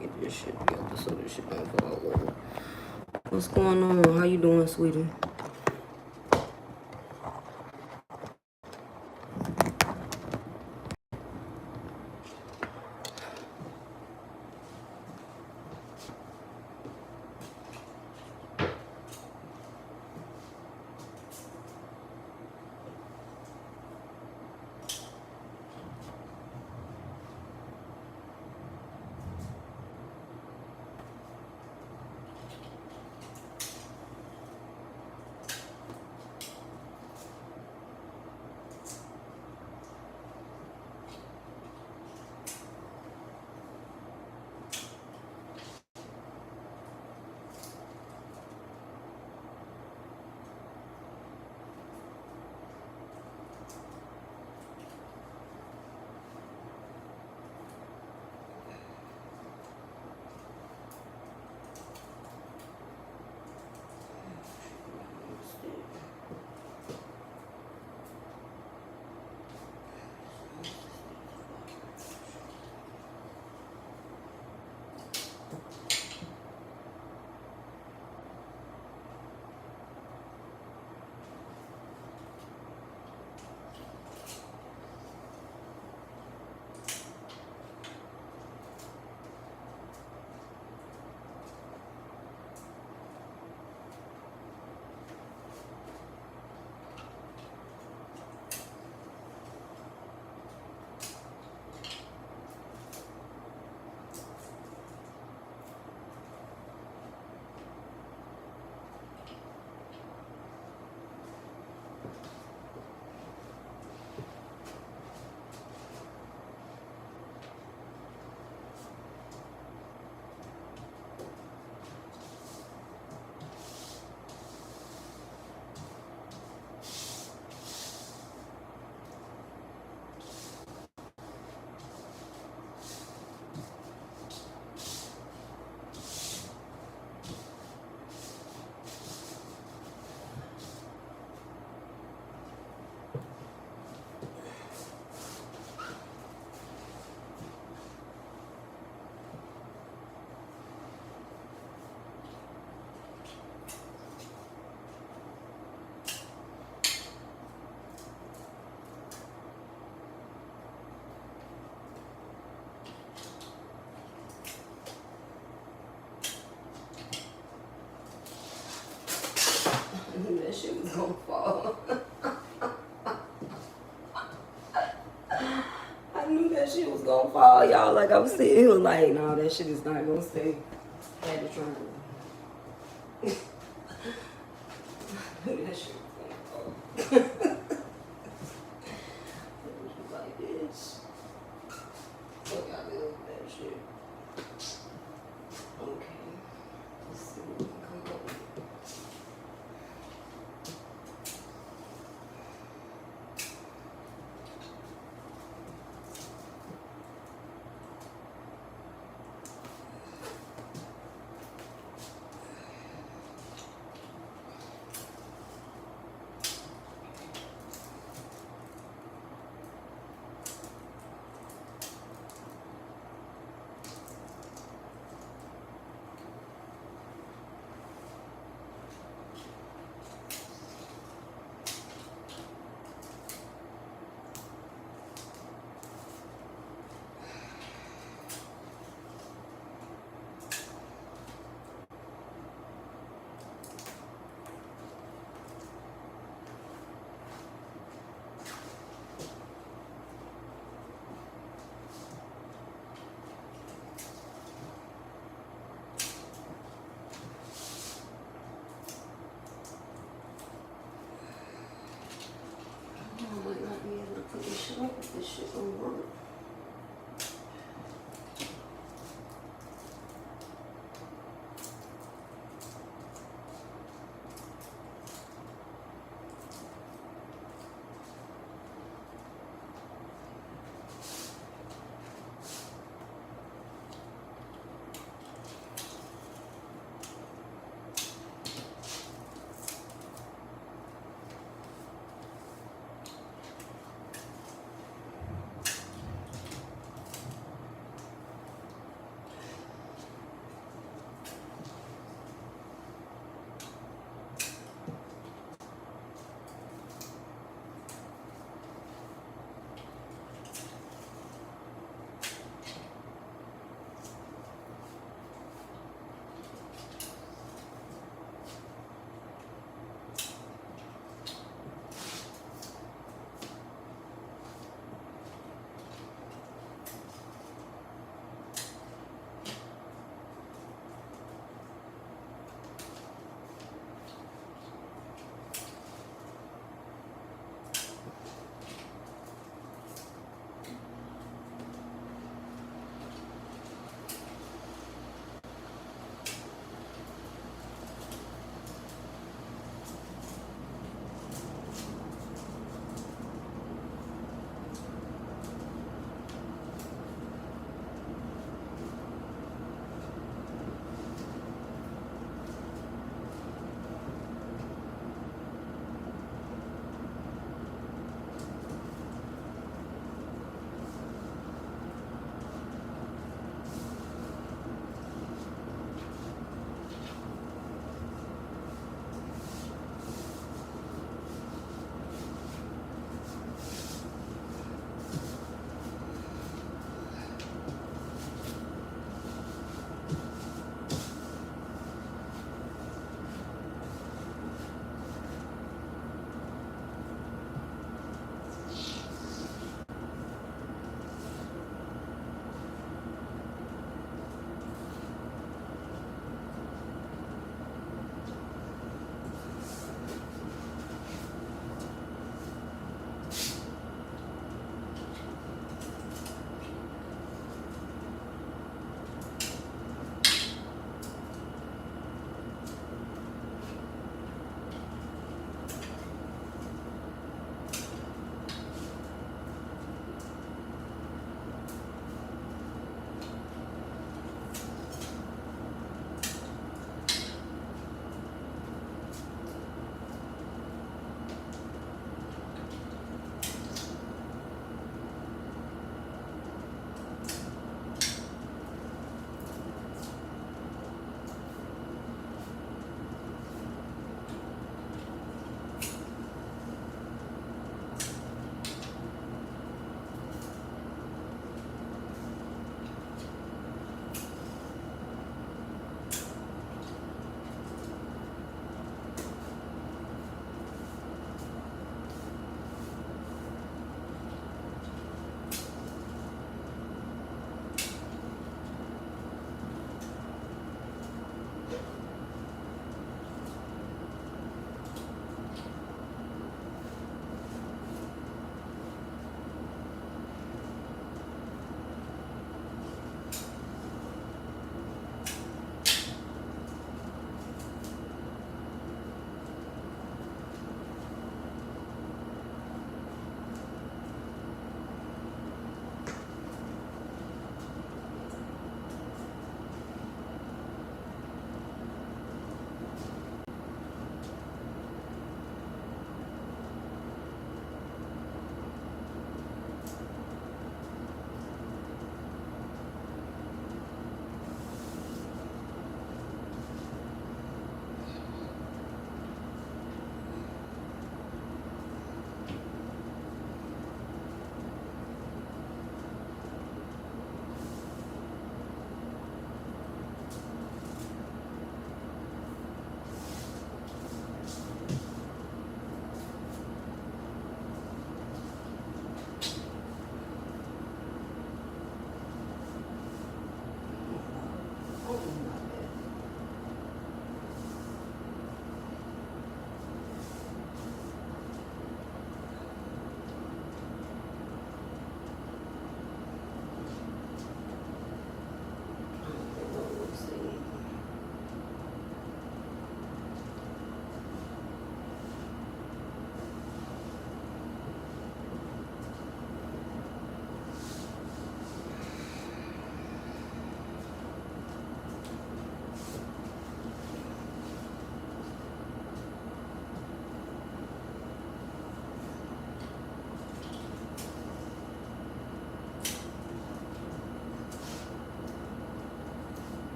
get this shit together so this shit don't fall over. What's going on? How you doing, sweetie? That shit was gonna fall. I knew that shit was gonna fall, y'all. Like I was sitting here like, no, that shit is not gonna stay. I had to try to. That shit was gonna fall. It was like this. Look how they look at that shit. Okay. Let's see what we can come up with.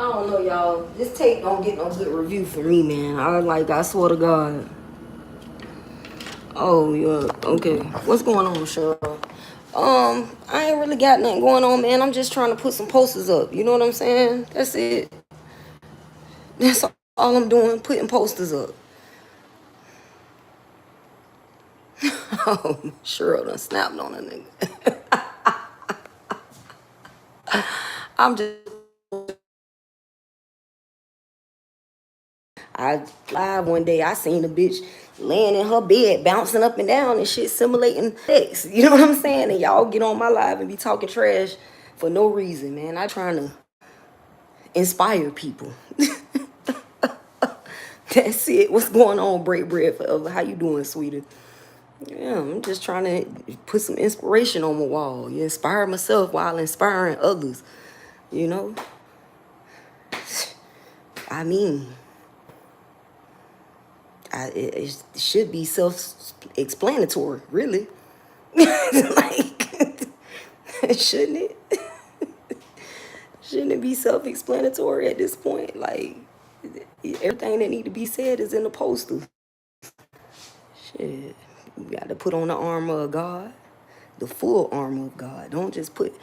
don't know, y'all. This tape don't get no good review for me, man. I swear to God. Oh, yeah. Okay. What's going on, Cheryl? I ain't really got nothing going on, man. I'm just trying to put some posters up. You know what I'm saying? That's it. That's all I'm doing, putting posters up. Oh, Cheryl done snapped on a nigga. I'm just... I live one day, I seen a bitch laying in her bed, bouncing up and down and shit, simulating sex. You know what I'm saying? And y'all get on my live and be talking trash for no reason, man. I trying to inspire people. That's it. What's going on, Break Bread Forever? How you doing, sweetie? Yeah, I'm just trying to put some inspiration on my wall. You inspire myself while inspiring others. You know? I mean... it should be self-explanatory, really. Like, shouldn't it? Shouldn't it be self-explanatory at this point? Like, everything that need to be said is in the poster. Shit, you got to put on the armor of God, the full armor of God. Don't just put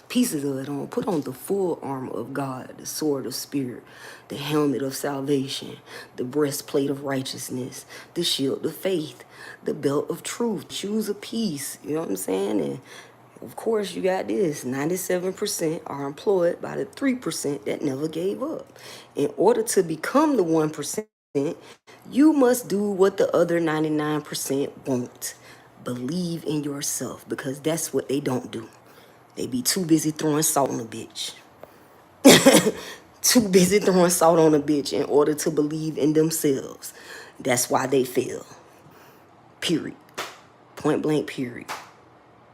pieces of it on. Put on the full armor of God, the sword of spirit, the helmet of salvation, the breastplate of righteousness, the shield of faith, the belt of truth, shoes of peace. You know what I'm saying? And of course, you got this. 97% are employed by the 3% that never gave up. In order to become the 1%, you must do what the other 99% won't. Believe in yourself, because that's what they don't do. They be too busy throwing salt on a bitch. Too busy throwing salt on a bitch in order to believe in themselves. That's why they fail. Period. Point blank, period.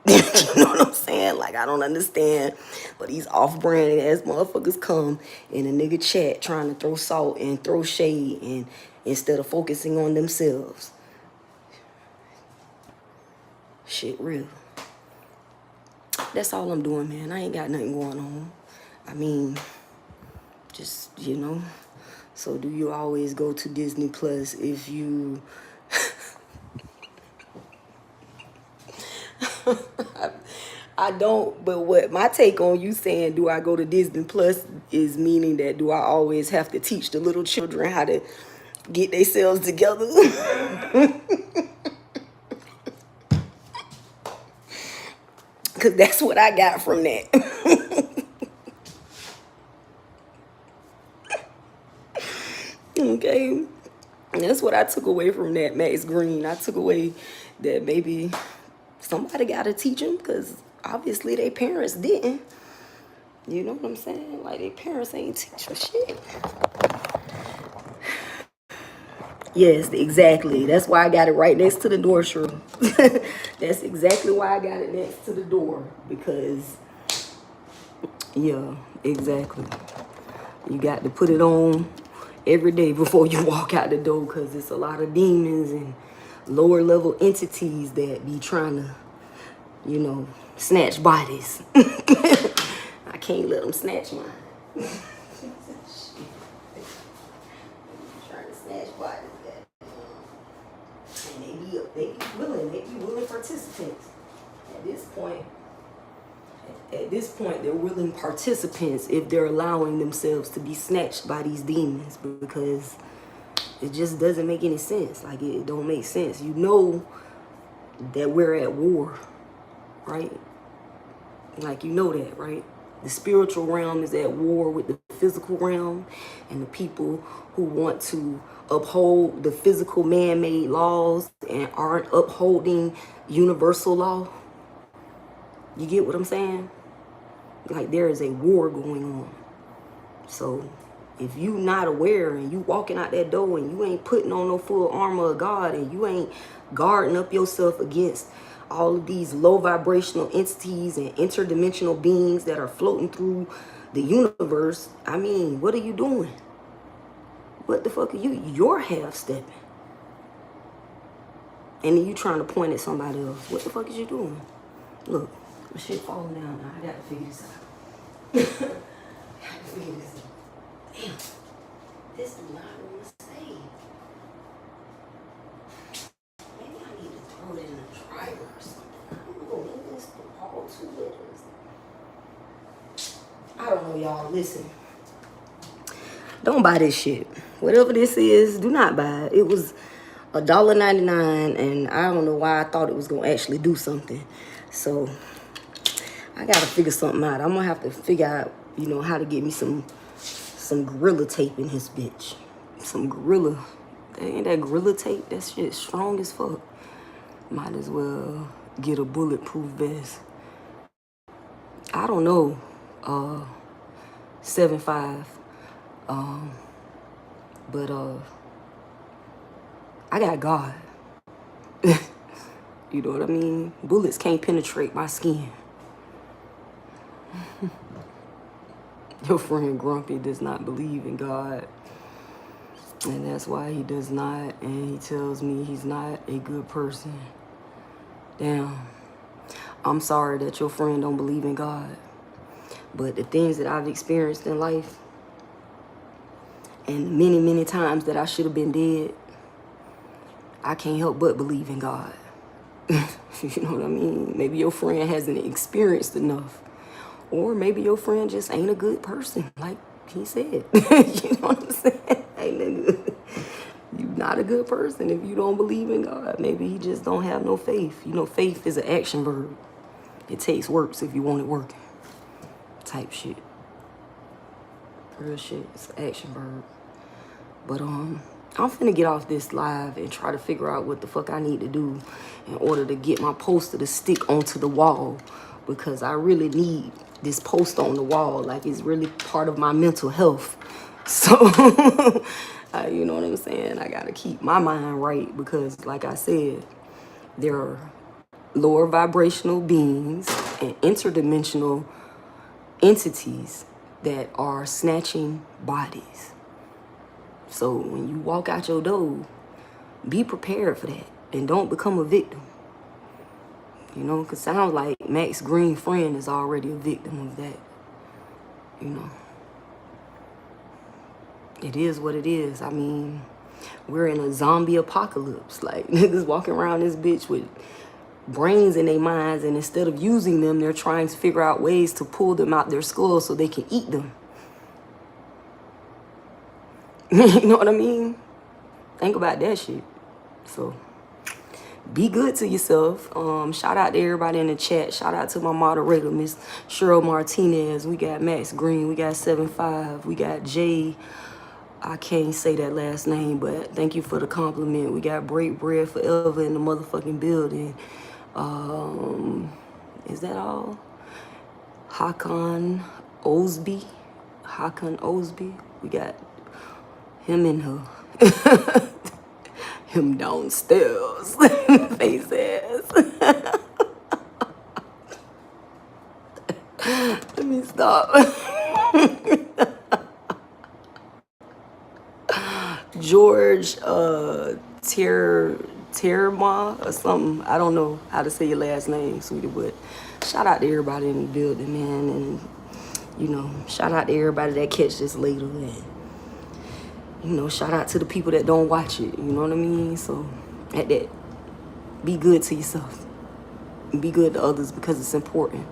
You know what I'm saying? Like, I don't understand. But these off-branded ass motherfuckers come in a nigga chat trying to throw salt and throw shade, and instead of focusing on themselves. Shit real. That's all I'm doing, man. I ain't got nothing going on. I mean, just, you know. So do you always go to Disney Plus if you... I don't, but what my take on you saying, do I go to Disney Plus, is meaning that do I always have to teach the little children how to get themselves together? Because that's what I got from that. Okay? That's what I took away from that, Max Green. I took away that maybe somebody got to teach them, because obviously their parents didn't. You know what I'm saying? Like, their parents ain't teach them shit. Yes, exactly. That's why I got it right next to the door, Shrew. That's exactly why I got it next to the door. Because, yeah, exactly. You got to put it on every day before you walk out the door, because it's a lot of demons and lower level entities that be trying to, you know, snatch bodies. I can't let them snatch mine. Trying to snatch bodies. And they be willing participants. At this point, they're willing participants if they're allowing themselves to be snatched by these demons, because it just doesn't make any sense. Like, it don't make sense. You know that we're at war, right? Like, you know that, right? The spiritual realm is at war with the physical realm, and the people who want to uphold the physical man-made laws and aren't upholding universal law. You get what I'm saying? Like, there is a war going on. So if you not aware and you walking out that door and you ain't putting on no full armor of God, and you ain't guarding up yourself against all of these low vibrational entities and interdimensional beings that are floating through the universe, I mean, what are you doing? What the fuck are you? You're half stepping. And then you trying to point at somebody else. What the fuck is you doing? Look, my shit falling down now. I gotta figure this out. I gotta figure this out. Damn, this do not want to stay. Maybe I need to throw it in the dryer or something. I don't know. Maybe it's all too wet. I don't know, y'all. Listen. Don't buy this shit. Whatever this is, do not buy it. It was $1.99, and I don't know why I thought it was gonna actually do something. So I gotta figure something out. I'm gonna have to figure out, you know, how to get me some Gorilla tape in his bitch. Some Gorilla. Ain't that Gorilla tape? That shit strong as fuck. Might as well get a bulletproof vest. I don't know. 7.5. But I got God. You know what I mean? Bullets can't penetrate my skin. Your friend Grumpy does not believe in God. And that's why he does not. And he tells me he's not a good person. Damn. I'm sorry that your friend don't believe in God. But the things that I've experienced in life, and many, many times that I should have been dead, I can't help but believe in God. You know what I mean? Maybe your friend hasn't experienced enough. Or maybe your friend just ain't a good person, like he said. You know what I'm saying? Hey, nigga, you not a good person if you don't believe in God. Maybe he just don't have no faith. You know, faith is an action verb. It takes works if you want it working. Type shit. Real shit. It's an action verb. But I'm finna get off this live and try to figure out what the fuck I need to do in order to get my poster to stick onto the wall, because I really need this poster on the wall. Like, it's really part of my mental health. So, you know what I'm saying? I gotta keep my mind right, because like I said, there are lower vibrational beings and interdimensional entities that are snatching bodies. So when you walk out your door, be prepared for that and don't become a victim. You know, because it sounds like Max Green friend is already a victim of that. You know, it is what it is. I mean, we're in a zombie apocalypse. Like, niggas walking around this bitch with brains in their minds, and instead of using them, they're trying to figure out ways to pull them out their skulls so they can eat them. You know what I mean? Think about that shit. So be good to yourself. Shout out to everybody in the chat. Shout out to my moderator, Miss Cheryl Martinez. We got Max Green. We got 7.5. We got Jay. I can't say that last name, but thank you for the compliment. We got Break Bread Forever in the motherfucking building. Is that all? Hakan Osby. We got him in her. Him downstairs. Face ass. Let me stop. George Terma or something. I don't know how to say your last name, sweetie, but shout out to everybody in the building, man. And, you know, shout out to everybody that catch this later. And, you know, shout out to the people that don't watch it. You know what I mean? So, at that, be good to yourself. Be good to others, because it's important.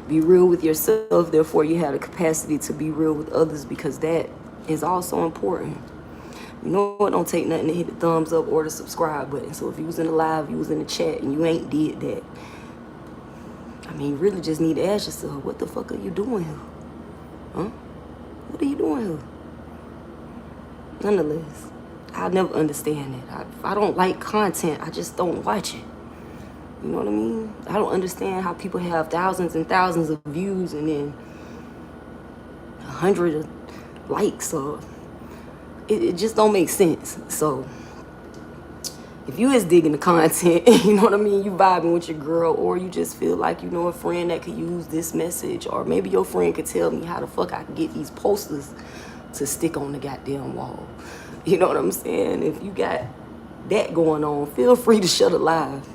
Be real with yourself, therefore you have the capacity to be real with others, because that is also important. You know what? Don't take nothing to hit the thumbs up or the subscribe button. So if you was in the live, you was in the chat, and you ain't did that, I mean, you really just need to ask yourself, what the fuck are you doing here? Huh? What are you doing here? Nonetheless, I'll never understand it. If I don't like content, I just don't watch it. You know what I mean? I don't understand how people have thousands and thousands of views and then 100 likes, or it just don't make sense. So if you is digging the content, you know what I mean, you vibing with your girl, or you just feel like you know a friend that could use this message, or maybe your friend could tell me how the fuck I can get these posters to stick on the goddamn wall. You know what I'm saying? If you got that going on, feel free to shut it live.